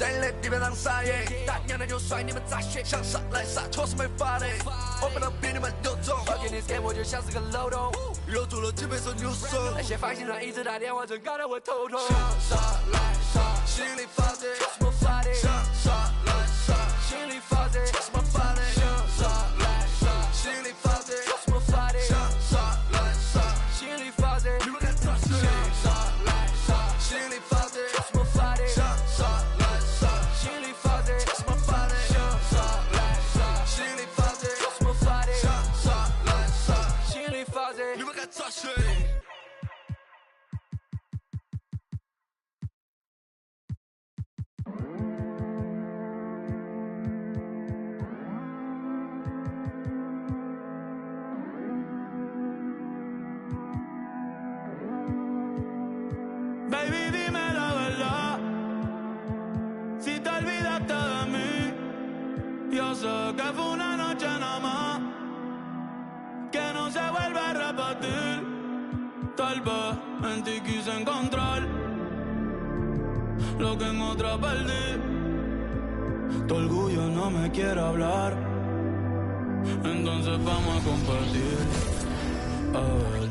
在你地面上撒野，大娘的就甩你们炸血，想杀来杀错是没法的，我不能比你们有种，我给你 skate 我就像是个漏洞，又做了几倍手扭手，那些发型上一直打电话真搞得我头痛，想杀来杀，心里发的什么发的，想杀来杀，心里发的什么发的，想杀来杀，心里发的什么发的，想杀来杀，心里发的，你们敢抓谁？想杀来杀，心里发的什么发的，想杀来杀，心里发的什么发的，想杀来杀，心里发的什么发的，想杀来杀，心里发的，你们敢抓谁？Baby, dime la verdad. Si te olvidaste de mí, yo sé que fue una noche nada más, que no se vuelve a repetir. Tal vez en ti quise encontrar lo que en otra perdí. Tu orgullo no me quiere hablar, entonces vamos a compartir. A ver.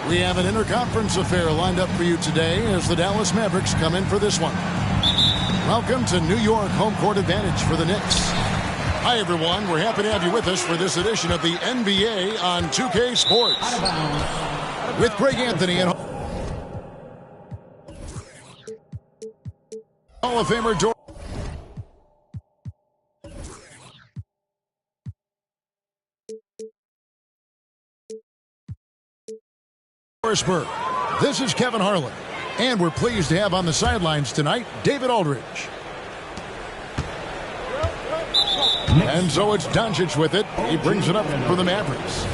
We have an interconference affair lined up for you today as the Dallas Mavericks come in for this one. Welcome to New York, home court advantage for the Knicks. Hi, everyone. We're happy to have you with us for this edition of the NBA on 2K Sports. With Greg Anthony and Hall of Famer Dorisburg. This is Kevin Harlan, and we're pleased to have on the sidelines tonight David Aldridge. And so it's Doncic with it. He brings it up for the Mavericks.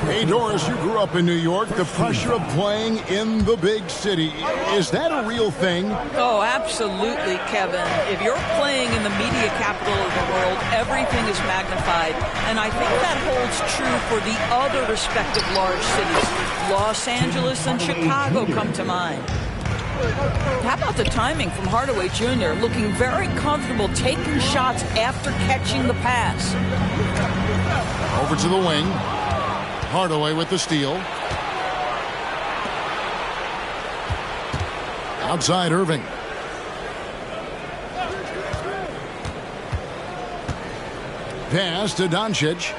Hey, Doris, you grew up in New York. The pressure of playing in the big city, is that a real thing? Oh, absolutely, Kevin. If you're playing in the media capital of the world, everything is magnified. And I think that holds true for the other respective large cities. Los Angeles and Chicago come to mind. How about the timing from Hardaway Jr., looking very comfortable taking shots after catching the pass. Over to the wing. Hardaway with the steal. Outside Irving. Pass to Doncic.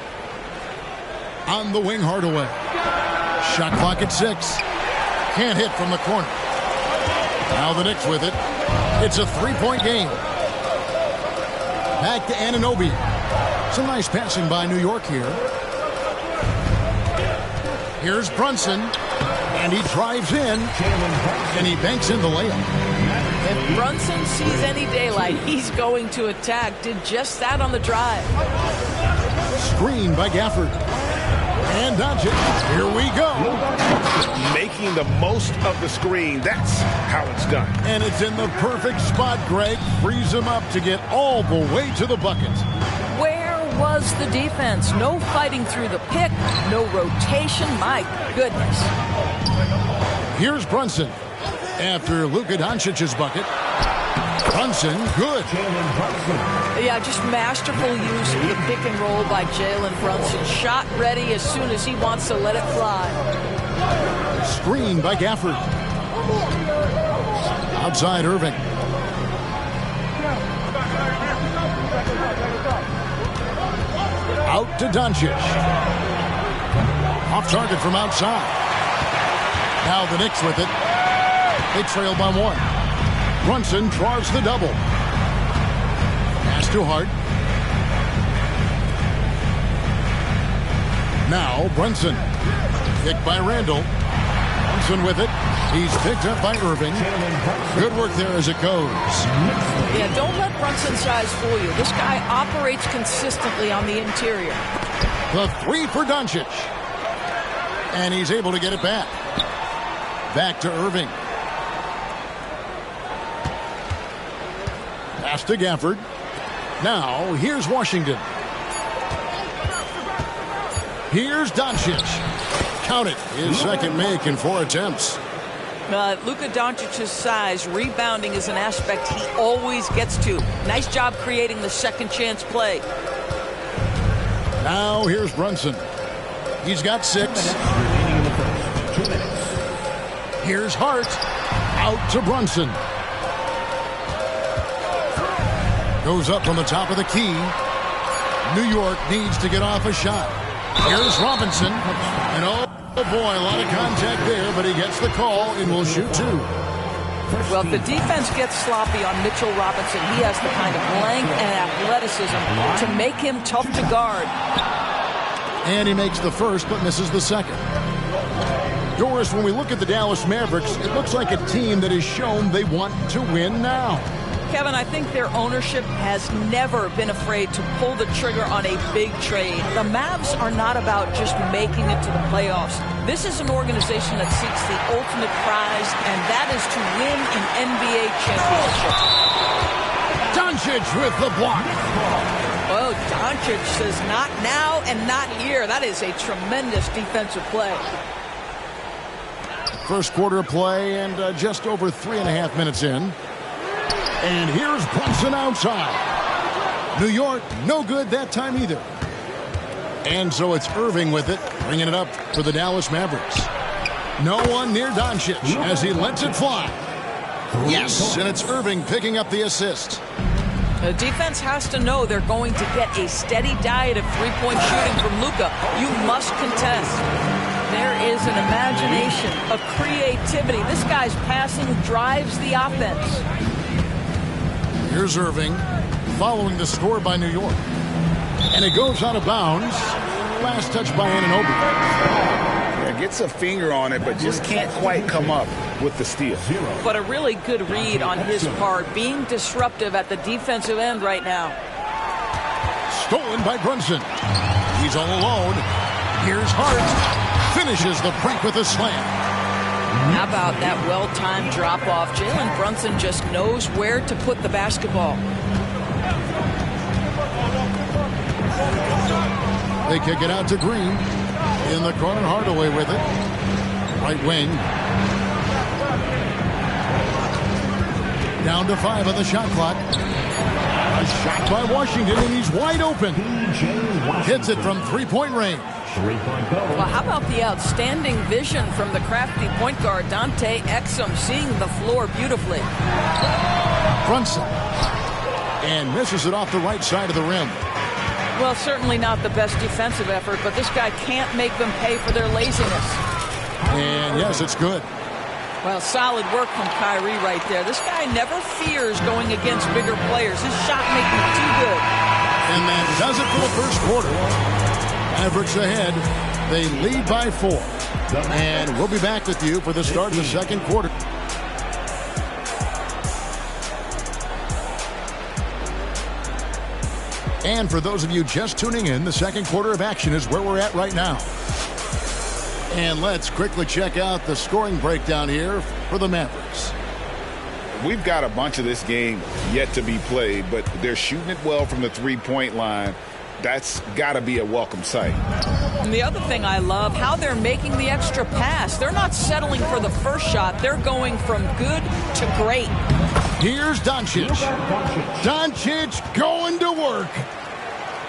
On the wing, Hardaway. Shot clock at 6. Can't hit from the corner. Now the Knicks with it. It's a three-point game. Back to Anunoby. Some nice passing by New York here. Here's Brunson, and he drives in, and he banks in the layup. If Brunson sees any daylight, he's going to attack. Did just that on the drive. Screen by Gafford. And Doncic. Here we go. Making the most of the screen. That's how it's done. And it's in the perfect spot, Greg. Frees him up to get all the way to the bucket. Where was the defense? No fighting through the pick, no rotation. My goodness. Here's Brunson after Luka Doncic's bucket. Brunson, good. Yeah, just masterful use of the pick and roll by Jalen Brunson. Shot ready as soon as he wants to let it fly. Screen by Gafford. Outside Irving. Out to Doncic. Off target from outside. Now the Knicks with it. They trail by 1. Brunson draws the double. Pass to Hart. Now Brunson. Kicked by Randall. Brunson with it. He's picked up by Irving. Good work there as it goes. Yeah, don't let Brunson's size fool you. This guy operates consistently on the interior. The three for Doncic. And he's able to get it back. Back to Irving. Pass to Gafford. Now, here's Washington. Here's Doncic. Count it. His second make in 4 attempts. Luka Doncic's size, rebounding is an aspect he always gets to. Nice job creating the second chance play. Now here's Brunson. He's got 6. Here's Hart. Out to Brunson. Goes up from the top of the key. New York needs to get off a shot. Here's Robinson. And oh boy, a lot of contact there, but he gets the call and will shoot 2. Well, if the defense gets sloppy on Mitchell Robinson, he has the kind of length and athleticism to make him tough to guard. And he makes the first, but misses the second. Doris, when we look at the Dallas Mavericks, it looks like a team that has shown they want to win now. Kevin, I think their ownership has never been afraid to pull the trigger on a big trade. The Mavs are not about just making it to the playoffs. This is an organization that seeks the ultimate prize, and that is to win an NBA championship. Doncic with the block. Oh, Doncic says not now and not here. That is a tremendous defensive play. First quarter of play and just over 3.5 minutes in. And here's Brunson outside. New York, no good that time either. And so it's Irving with it, bringing it up for the Dallas Mavericks. No one near Doncic as he lets it fly. Yes, and it's Irving picking up the assist. The defense has to know they're going to get a steady diet of three-point shooting from Luka. You must contest. There is an imagination, a creativity. This guy's passing drives the offense. Here's Irving following the score by New York. And it goes out of bounds. Last touch by Anunoby. Yeah, gets a finger on it, but just can't quite come up with the steal. But a really good read on his part, being disruptive at the defensive end right now. Stolen by Brunson. He's all alone. Here's Hart. Finishes the break with a slam. How about that well-timed drop-off? Jalen Brunson just knows where to put the basketball. They kick it out to Green. In the corner, Hardaway with it. Right wing. Down to 5 on the shot clock. A shot by Washington, and he's wide open. Hits it from three-point range. Well, how about the outstanding vision from the crafty point guard, Dante Exum, seeing the floor beautifully. Brunson. And misses it off the right side of the rim. Well, certainly not the best defensive effort, but this guy can't make them pay for their laziness. And yes, it's good. Well, solid work from Kyrie right there. This guy never fears going against bigger players. His shot making too good. And that does it for the first quarter. Mavericks ahead. They lead by 4. And we'll be back with you for the start of the second quarter. And for those of you just tuning in, the second quarter of action is where we're at right now. And let's quickly check out the scoring breakdown here for the Mavericks. We've got a bunch of this game yet to be played, but they're shooting it well from the three-point line. That's got to be a welcome sight. And the other thing I love, how they're making the extra pass. They're not settling for the first shot. They're going from good to great. Here's Doncic. Doncic going to work.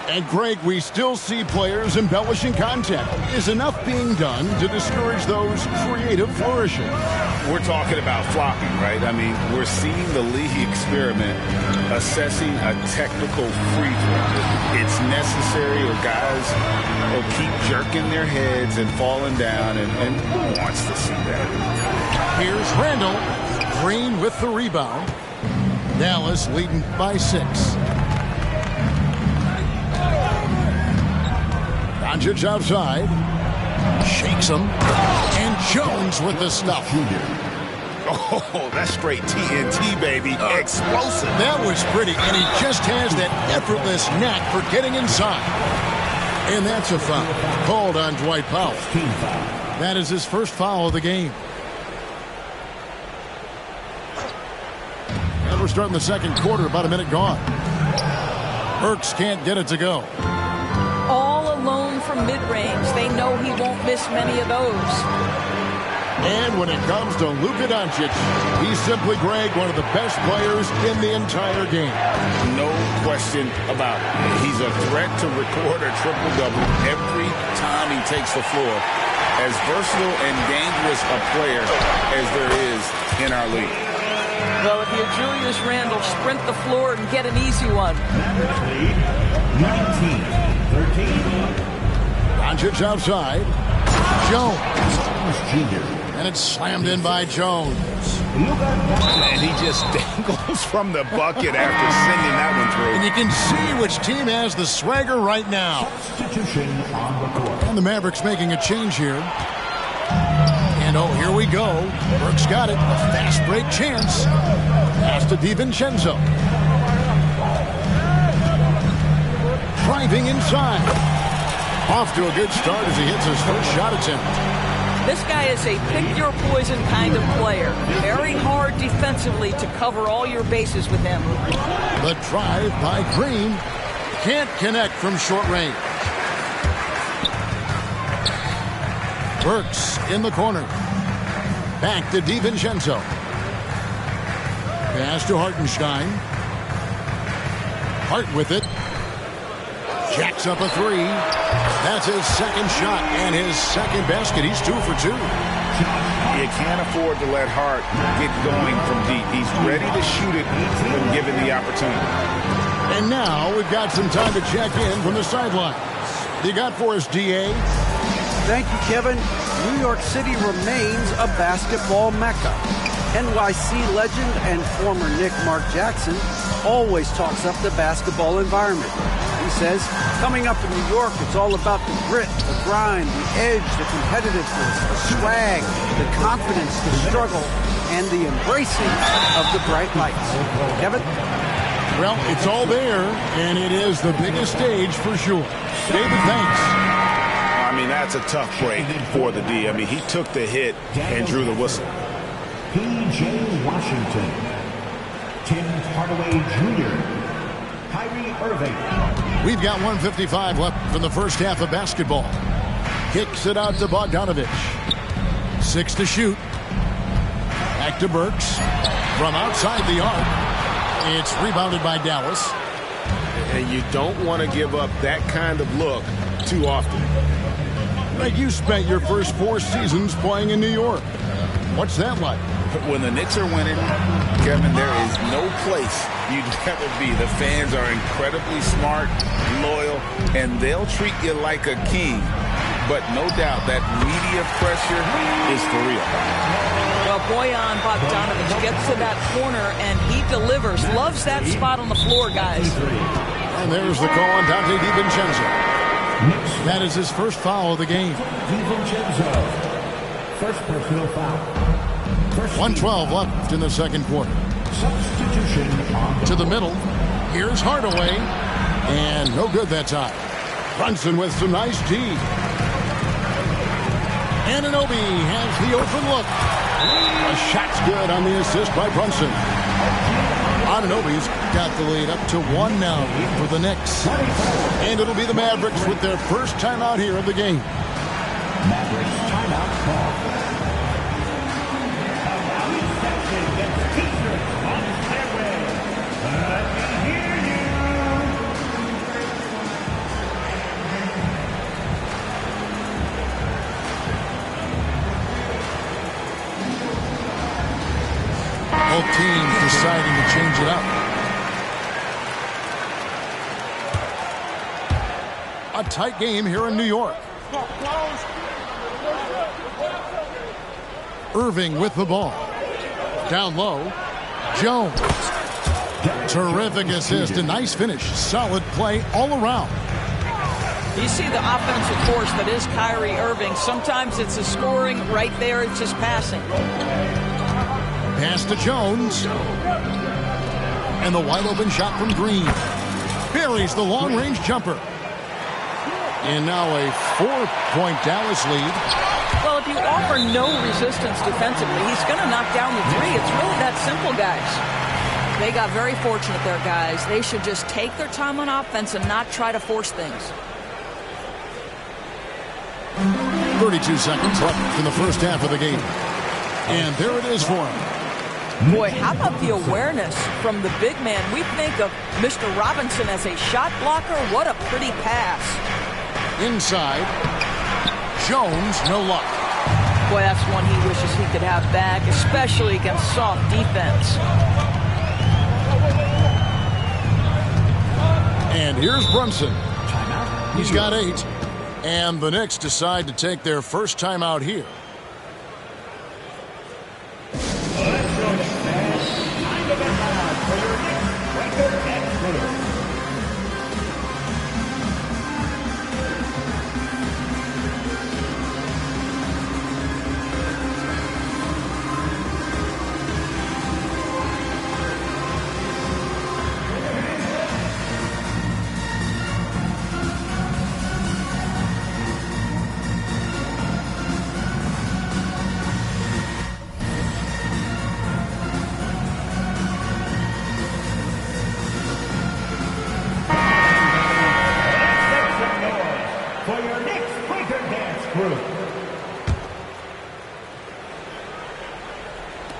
And Greg, we still see players embellishing contact. Is enough being done to discourage those creative flourishes? We're talking about flopping, right? I mean, we're seeing the league experiment assessing a technical free throw. It's necessary, or guys will keep jerking their heads and falling down, and who wants to see that? Here's Randall. Green with the rebound. Dallas leading by 6. Doncic outside. Shakes him. And Jones with the stuff. Oh, that's straight TNT, baby. Explosive. That was pretty, and he just has that effortless knack for getting inside. And that's a foul called on Dwight Powell. That is his first foul of the game. And we're starting the second quarter, about a minute gone. Burks can't get it to go. All alone from mid-range. They know he won't miss many of those. And when it comes to Luka Doncic, he's simply, Greg, one of the best players in the entire game. No question about it. He's a threat to record a triple-double every time he takes the floor. As versatile and dangerous a player as there is in our league. Well, if you're Julius Randle, sprint the floor and get an easy one. 19-13. Doncic outside. Jones. And it's slammed in by Jones. And he just dangles from the bucket after sending that one through. And you can see which team has the swagger right now. And the Mavericks making a change here. And oh, here we go. Burks got it. A fast break chance. Pass to DiVincenzo. Driving inside. Off to a good start as he hits his first shot attempt. This guy is a pick-your-poison kind of player. Very hard defensively to cover all your bases with him. The drive by Green. Can't connect from short range. Burks in the corner. Back to DiVincenzo. Pass to Hartenstein. Hart with it. Jacks up a three. That's his second shot and his second basket. He's 2 for 2. You can't afford to let Hart get going from deep. He's ready to shoot it when given the opportunity. And now we've got some time to check in from the sidelines. You got for us, D.A.? Thank you, Kevin. New York City remains a basketball mecca. NYC legend and former Knick Mark Jackson always talks up the basketball environment. He says, coming up in New York, it's all about the grit, the grind, the edge, the competitiveness, the swag, the confidence, the struggle, and the embracing of the bright lights. Kevin? Well, it's all there, and it is the biggest stage for sure. David, thanks. I mean, that's a tough break for the D. I mean, he took the hit and drew the whistle. P.J. Washington. Tim Hardaway Jr. Kyrie Irving. We've got 1:55 left from the first half of basketball. Kicks it out to Bogdanovic. 6 to shoot. Back to Burks. From outside the arc. It's rebounded by Dallas. And you don't want to give up that kind of look too often. Like you spent your first 4 seasons playing in New York. What's that like? When the Knicks are winning, Kevin, there is no place you'd rather be. The fans are incredibly smart, loyal, and they'll treat you like a king. But no doubt that media pressure is for real. Well, Bojan Bogdanovic gets to that corner, and he delivers. Loves that spot on the floor, guys. And there's the call on Dante DiVincenzo. That is his first foul of the game. DiVincenzo. First personal foul. 1:12 left in the second quarter. Substitution to the middle. Here's Hardaway. And no good that time. Brunson with some nice D. Anunoby has the open look. A shot's good on the assist by Brunson. Anunoby's got the lead up to 1 now for the Knicks. And it'll be the Mavericks with their first timeout here of the game. Mavericks timeout call. Both teams deciding to change it up. A tight game here in New York. Irving with the ball. Down low. Jones. Terrific assist. A nice finish. Solid play all around. You see the offensive force that is Kyrie Irving. Sometimes it's a scoring. Right there, it's just passing. Pass to Jones. And the wide open shot from Green. Buries the long-range jumper. And now a 4-point Dallas lead. Well, if you offer no resistance defensively, he's going to knock down the three. It's really that simple, guys. They got very fortunate there, guys. They should just take their time on offense and not try to force things. 32 seconds left in the first half of the game. And there it is for him. Boy, how about the awareness from the big man? We think of Mr. Robinson as a shot blocker. What a pretty pass. Inside. Jones, no luck. Boy, that's one he wishes he could have back, especially against soft defense. And here's Brunson. He's got 8. And the Knicks decide to take their first timeout here.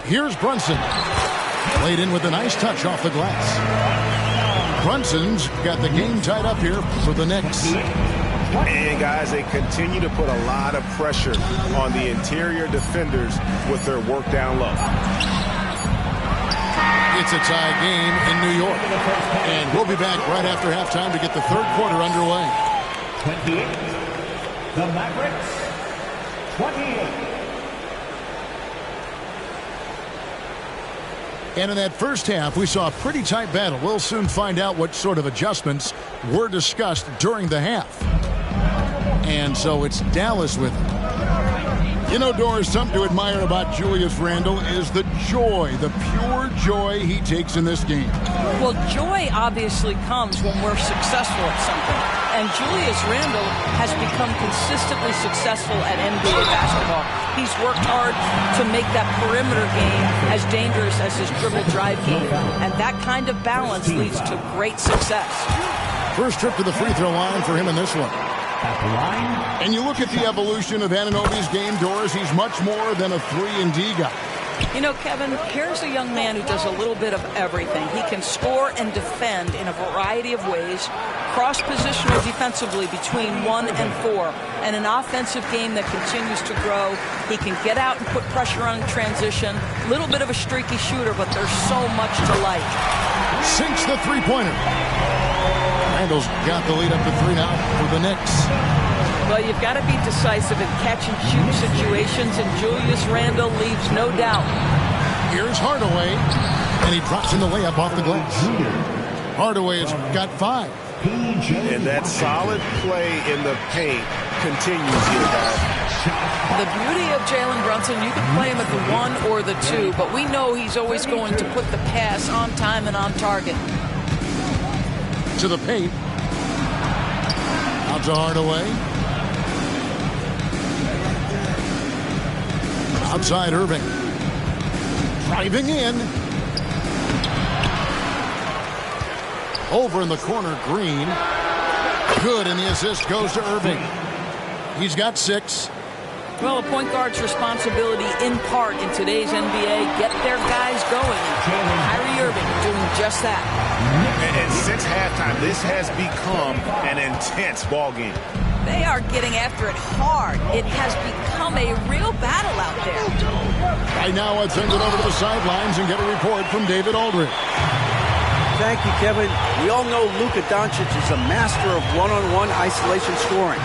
Here's Brunson. Played in with a nice touch off the glass. Brunson's got the game tied up here for the Knicks. And guys, they continue to put a lot of pressure on the interior defenders with their work down low. It's a tie game in New York. And we'll be back right after halftime to get the third quarter underway. 28. The Mavericks, 28. And in that first half, we saw a pretty tight battle. We'll soon find out what sort of adjustments were discussed during the half. And so it's Dallas with it. You know, Doris, something to admire about Julius Randle is the joy, the pure joy he takes in this game. Well, joy obviously comes when we're successful at something. And Julius Randle has become consistently successful at NBA basketball. He's worked hard to make that perimeter game as dangerous as his dribble drive game. And that kind of balance leads to great success. First trip to the free throw line for him in this one. And you look at the evolution of Anunoby's game, Doris, he's much more than a 3-and-D guy. You know, Kevin, here's a young man who does a little bit of everything. He can score and defend in a variety of ways, cross-positional defensively between 1 and 4, and an offensive game that continues to grow. He can get out and put pressure on transition, a little bit of a streaky shooter, but there's so much to like. Sinks the three-pointer. Randle's got the lead up to 3 now for the Knicks. Well, you've got to be decisive in catch-and-shoot situations, and Julius Randle leaves no doubt. Here's Hardaway, and he drops in the layup off the glass. Hardaway has got 5. And that solid play in the paint continues here, guys. The beauty of Jalen Brunson, you can play him at the 1 or the 2, but we know he's always going to put the pass on time and on target. To the paint. Out to Hardaway. Outside Irving. Driving in. Over in the corner, Green. Good, and the assist goes to Irving. He's got 6. Well, a point guard's responsibility, in part, in today's NBA, get their guys going. Kyrie Irving doing just that. And since halftime, this has become an intense ball game. They are getting after it hard. It has become a real battle out there. Right now, I'd send it over to the sidelines and get a report from David Aldridge. Thank you, Kevin. We all know Luka Doncic is a master of one-on-one isolation scoring.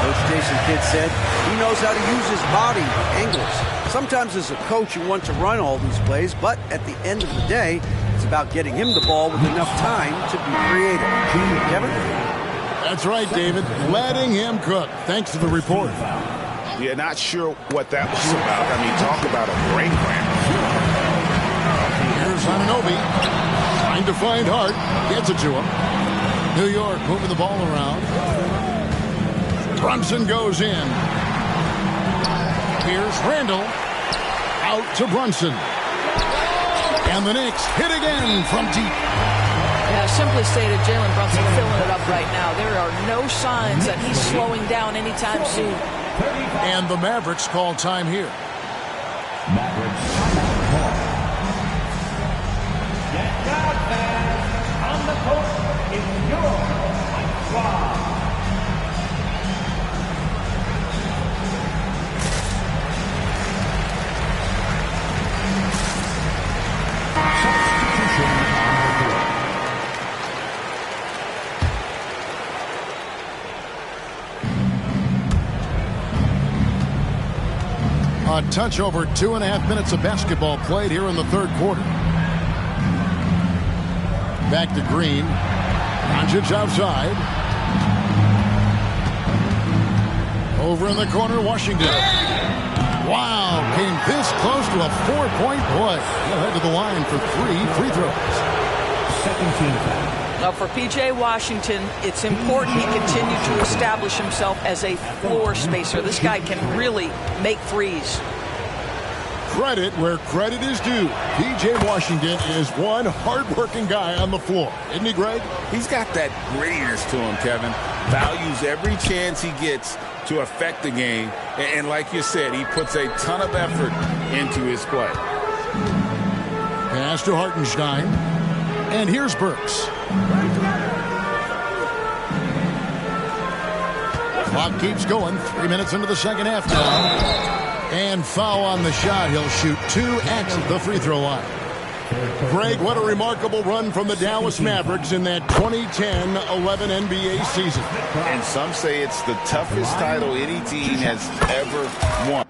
Coach Jason Kidd said he knows how to use his body, angles. Sometimes as a coach, you want to run all these plays, but at the end of the day, it's about getting him the ball with enough time to be creative. Kevin? That's right, David. Letting him cook. Thanks for the report. Yeah, not sure what that was about. I mean, talk about a break ramp. Here's Anunoby. Trying to find Hart. Gets it to him. New York moving the ball around. Brunson goes in. Here's Randle. Out to Brunson. And the Knicks hit again from deep. Yeah, simply stated, Jalen Brunson filling it up right now. There are no signs that he's slowing down anytime soon. And the Mavericks call time here. Mavericks timeout call. Get down, fans. On the court is your Mike. A touch over 2.5 minutes of basketball played here in the third quarter. Back to Green. Doncic outside. Over in the corner, Washington. Wow, came this close to a 4-point play. He'll head to the line for 3 free throws. Second team foul. Now for P.J. Washington, it's important he continue to establish himself as a floor spacer. This guy can really make threes. Credit where credit is due. P.J. Washington is one hard-working guy on the floor. Isn't he, Greg? He's got that grittiness to him, Kevin. Values every chance he gets to affect the game. And like you said, he puts a ton of effort into his play. Pass to Hartenstein. And here's Burks. Clock keeps going. 3 minutes into the second half now. And foul on the shot. He'll shoot 2 at the free throw line. Greg, what a remarkable run from the Dallas Mavericks in that 2010-11 NBA season. And some say it's the toughest title any team has ever won.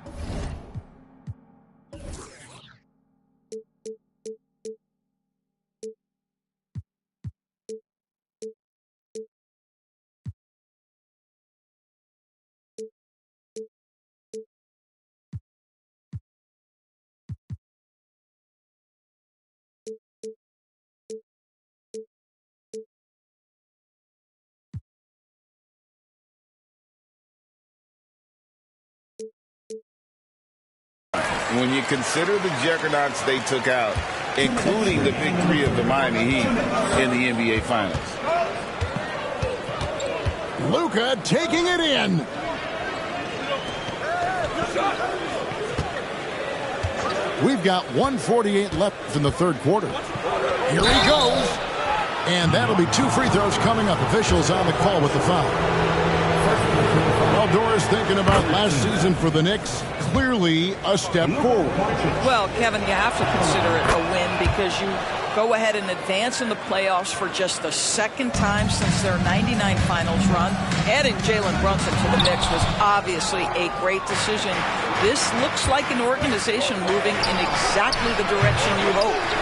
When you consider the juggernauts they took out, including the big three of the Miami Heat in the NBA Finals. Luka taking it in. We've got 1:48 left in the third quarter. Here he goes. And that'll be 2 free throws coming up. Officials on the call with the foul. Well, Doris, thinking about last season for the Knicks, clearly a step forward. Well, Kevin, you have to consider it a win because you go ahead and advance in the playoffs for just the second time since their '99 finals run. Adding Jalen Brunson to the mix was obviously a great decision. This looks like an organization moving in exactly the direction you hoped.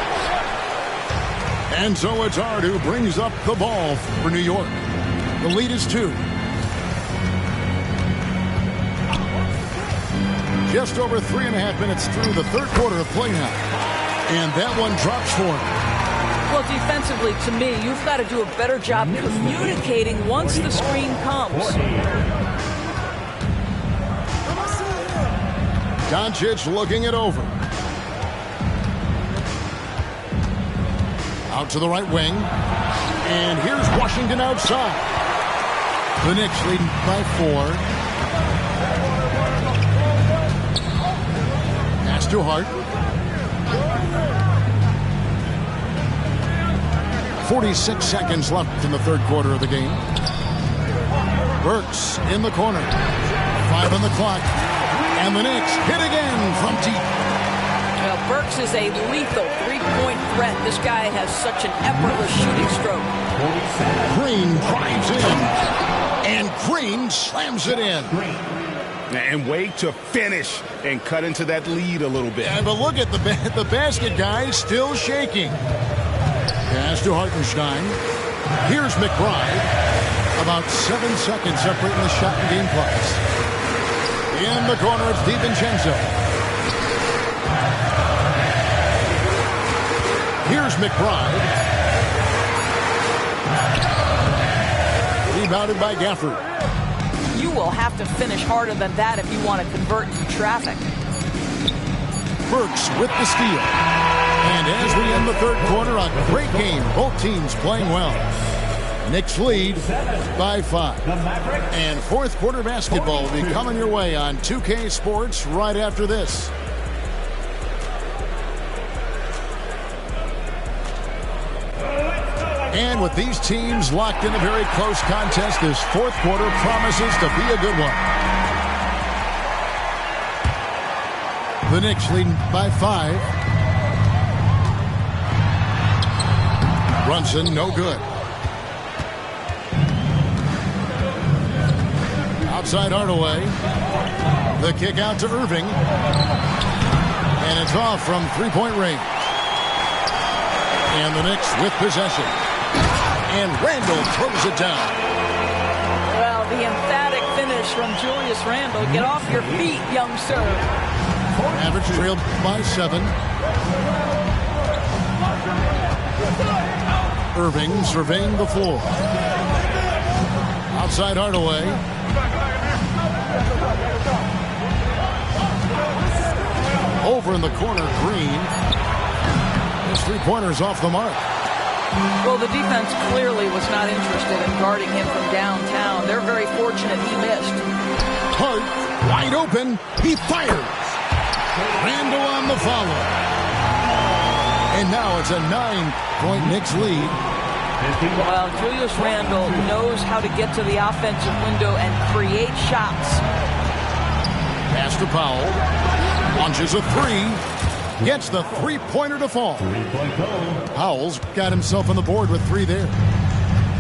And so it's Hart who brings up the ball for New York. The lead is 2. Just over 3.5 minutes through the third quarter of play now. And that one drops for him. Well, defensively, to me, you've got to do a better job communicating once the screen comes. Doncic looking it over. Out to the right wing. And here's Washington outside. The Knicks leading by 4. Pass to Hart. 46 seconds left in the third quarter of the game. Burks in the corner. 5 on the clock. And the Knicks hit again from deep. Well, Burks is a lethal three-point threat. This guy has such an effortless shooting stroke. Green drives in. And Green slams it in. And wait to finish and cut into that lead a little bit. Yeah, but look at the basket guy still shaking. Pass to Hartenstein. Here's McBride. About 7 seconds separating the shot and game clocks. In the corner, it's DiVincenzo. Here's McBride. Rebounded by Gafford. You will have to finish harder than that if you want to convert into traffic. Burks with the steal. And as we end the third quarter, a great game. Both teams playing well. Knicks lead by 5. And fourth quarter basketball will be coming your way on 2K Sports right after this. And with these teams locked in a very close contest, this fourth quarter promises to be a good one. The Knicks leading by 5. Brunson, no good. Outside Hardaway. The kick out to Irving. And it's off from three-point range. And the Knicks with possession. And Randle throws it down. Well, the emphatic finish from Julius Randle. Get off your feet, young sir. Mavericks trailed by 7. Irving surveying the floor. Outside Hardaway. Over in the corner, Green. His three-pointer's off the mark. Well, the defense clearly was not interested in guarding him from downtown. They're very fortunate he missed. Hart, wide open. He fires. Randle on the follow. And now it's a 9-point Knicks lead. Well, Julius Randle knows how to get to the offensive window and create shots. Pass to Powell. Launches a three. Gets the three-pointer to fall. Powell's got himself on the board with 3 there.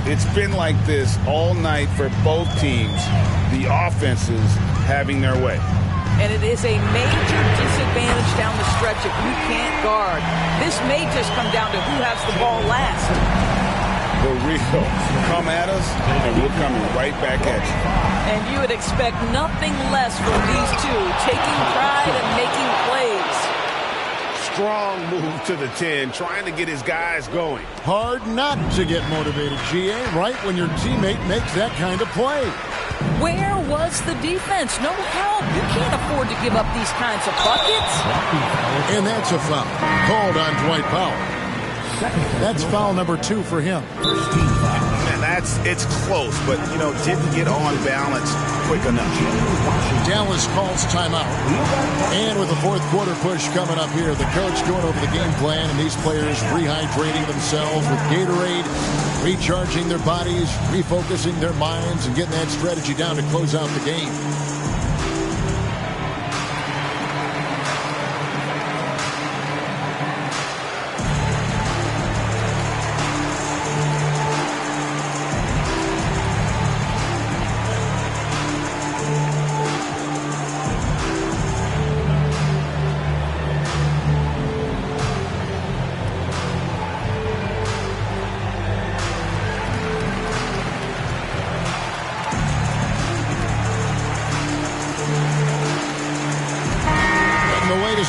It's been like this all night for both teams. The offenses having their way. And it is a major disadvantage down the stretch if you can't guard. This may just come down to who has the ball last. The real come at us, and we're coming right back at you. And you would expect nothing less from these two, taking pride and making plays. Strong move to the 10, trying to get his guys going. Hard not to get motivated, GA, right when your teammate makes that kind of play. Where was the defense? No help. You can't afford to give up these kinds of buckets. And that's a foul called on Dwight Powell. That's foul number 2 for him. And it's close, but, didn't get on balance quick enough. Dallas calls timeout. And with the fourth quarter push coming up here, the coach going over the game plan and these players rehydrating themselves with Gatorade, recharging their bodies, refocusing their minds, and getting that strategy down to close out the game.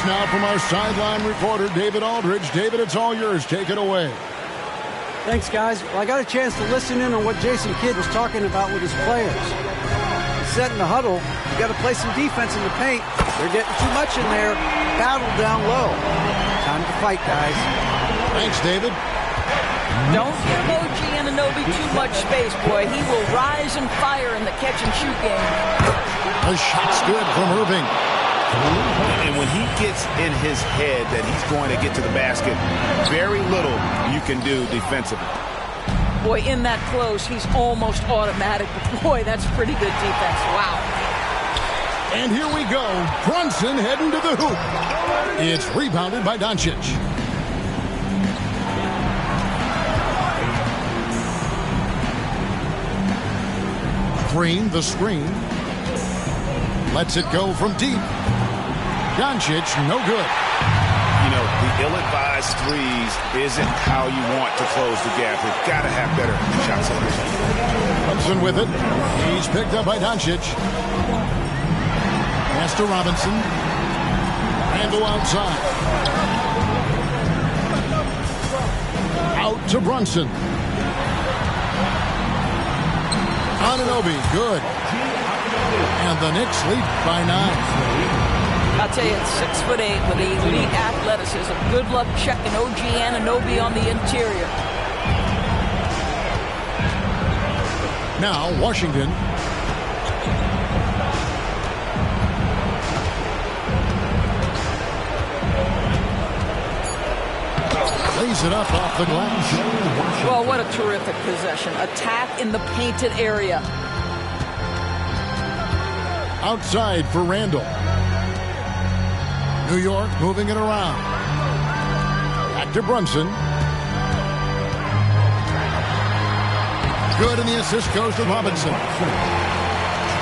Now from our sideline reporter, David Aldridge. David, it's all yours. Take it away. Thanks, guys. Well, I got a chance to listen in on what Jason Kidd was talking about with his players. He said in the huddle, you got to play some defense in the paint. They're getting too much in there. Battle down low. Time to fight, guys. Thanks, David. Don't give OG Anunoby too much space, boy. He will rise and fire in the catch-and-shoot game. A shot's good from Irving. And when he gets in his head that he's going to get to the basket, very little you can do defensively. Boy, in that close, he's almost automatic. But boy, that's pretty good defense. Wow. And here we go. Brunson heading to the hoop. It's rebounded by Doncic. Green, the screen. Lets it go from deep. Doncic, no good. The ill-advised threes isn't how you want to close the gap. You've got to have better shot selection. Brunson with it. He's picked up by Doncic. Pass to Robinson. Randle outside. Out to Brunson. Anunoby, good. And the Knicks lead by 9. I'll tell you, it's 6'8" with elite athleticism. Good luck checking OG Anunoby on the interior. Now, Washington. Lays it up off the glass. Well, what a terrific possession. Attack in the painted area. Outside for Randall. New York moving it around. Back to Brunson. Good, and the assist goes to Robinson.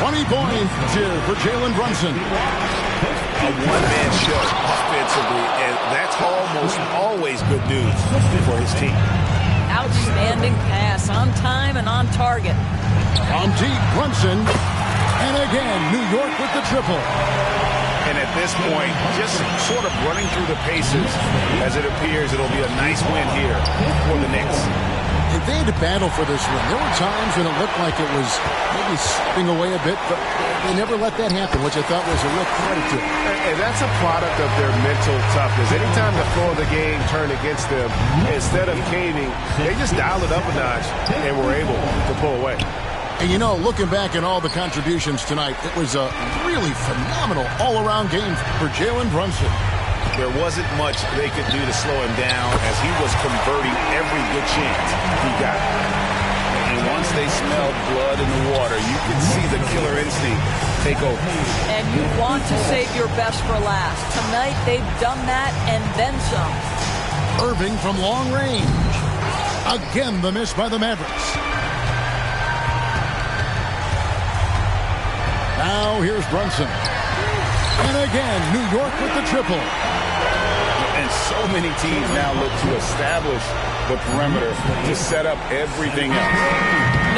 20 points here for Jalen Brunson. A one-man show offensively, and that's almost always good news for his team. Outstanding pass, on time and on target. On deep, Brunson. And again, New York with the triple. And at this point, just sort of running through the paces, as it appears it'll be a nice win here for the Knicks. If they had to battle for this win, there were times when it looked like it was maybe slipping away a bit, but they never let that happen, which I thought was a real credit to them. And that's a product of their mental toughness. Anytime the flow of the game turned against them, instead of caving, they just dialed it up a notch and were able to pull away. And you know, looking back at all the contributions tonight, it was a really phenomenal all-around game for Jalen Brunson. There wasn't much they could do to slow him down as he was converting every good chance he got. And once they smelled blood in the water, you could see the killer instinct take over. And you want to save your best for last. Tonight, they've done that and then some. Irving from long range. Again, the miss by the Mavericks. Now here's Brunson. And again, New York with the triple. And so many teams now look to establish the perimeter to set up everything else.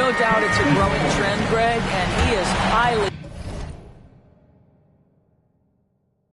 No doubt it's a growing trend, Greg, and he is highly